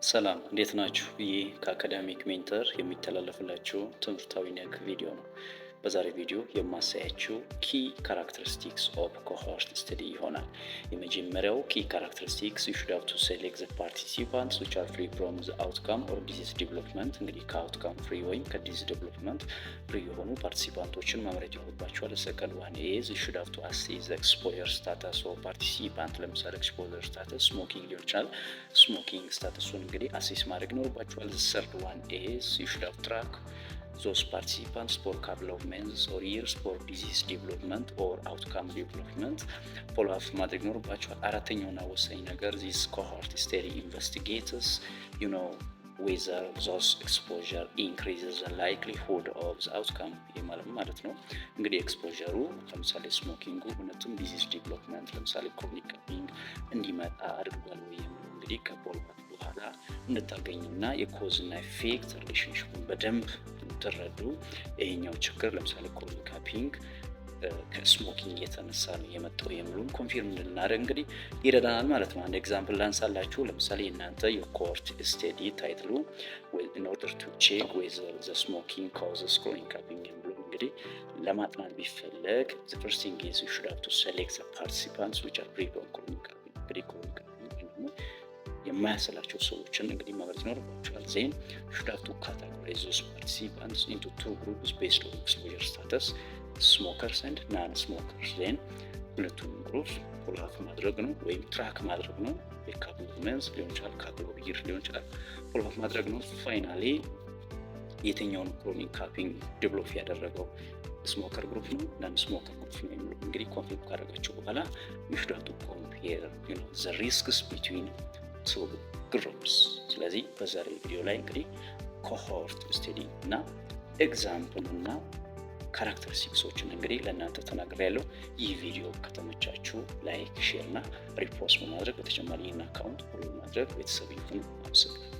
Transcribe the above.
ሰላም እንዴት ናችሁ? ይህ ከአካዳሚክ ሜንተር የሚተላለፍላችሁ ትምህርታዊ ነክ ቪዲዮ ነው። በዛሬ ቪዲዮ የማሳያችሁ ኪ ካራክተሪስቲክስ ኦፍ ኮሆርት ስተዲ ይሆናል። የመጀመሪያው ኪ ካራክተሪስቲክስ you should have to select the participants which are free from the outcome or disease development። እንግዲህ ከአውትካም ፍሪ ወይም ከዲዚዝ ዴቨሎፕመንት ፍሪ የሆኑ ፓርቲሲፓንቶችን መምረጥ ይኖርባቸዋል። ሰከንድ ዋን ኢዝ you should have to assess the exposure status of participant። ለምሳሌ exposure status ስሞኪንግ ሊሆን ይችላል። ስሞኪንግ ስታተሱን እንግዲህ አሴስ ማድረግ ይኖርባቸዋል። third one is you should have track those participants for couple of months or years for disease development or outcome development follow up ማድረግ ይኖርባቸዋል። አራተኛውና ወሳኝ ነገር this cohort study investigates whether those exposure increases the likelihood of the outcome ማለት ነው። እንግዲህ ኤክስፖዠሩ ለምሳሌ ስሞኪንጉ እውነትም ዲዚዝ ዴቨሎፕመንት ለምሳሌ ክሮኒክ ካፒንግ እንዲመጣ አድርጓል ወይ እንግዲህ ከፖልማት በኋላ እንድታገኙና የኮዝ እና ኢፌክት ሪሌሽንሽፑን በደንብ እንድትረዱ ይሄኛው ችግር ለምሳሌ ክሮኒክ ካፒንግ ከስሞኪንግ የተነሳ ነው የመጣው የሚሉን ኮንፊርም እንድናደርግ እንግዲህ ይረዳናል ማለት ነው። አንድ ኤግዛምፕል ላንሳላችሁ። ለምሳሌ እናንተ የኮሆርት ስቴዲ ታይትሉ in order to check whether the smoking causes chronic coughing የሚሉ እንግዲህ ለማጥናት ቢፈለግ the first thing is you should have to select the participants which are free from chronic coughing። እንግዲህ chronic coughing ደግሞ የማያሰላቸው ሰዎችን እንግዲህ መምረጥ ይኖርባቸዋል። ዜን you should have to categorize those participants into two groups based on exposure status ስሞከርስ ኤንድ ናን ስሞከርስ። ዜን ሁለቱም ግሩፕ ፎሎ አፕ ማድረግ ነው ወይም ትራክ ማድረግ ነው። የካፕል ኦፍ መንስ ሊሆን ይችላል፣ ካፕል ኦፍ ይር ሊሆን ይችላል። ፎሎ አፕ ማድረግ ነው። ፋይናሊ የትኛውን ክሮኒክ ካፒንግ ዴቨሎፕ ያደረገው ስሞከር ግሩፕ ነው ናን ስሞከር ግሩፕ ነው የሚሉ እንግዲህ ኮንፊርም ካደረጋችሁ በኋላ you should have to compare the risks between two groups። ስለዚህ በዛሬ ቪዲዮ ላይ እንግዲህ ኮሆርት ስቴዲ እና ኤግዛምፕል እና ካራክተሪስቲክሶችን እንግዲህ ለእናንተ ተናግሬያለሁ። ይህ ቪዲዮ ከተመቻችሁ ላይክ፣ ሼር እና ሪፖስት በማድረግ በተጨማሪ ይህን አካውንት ፎሎ ማድረግ ቤተሰብ ይሁኑ። አመሰግናለሁ።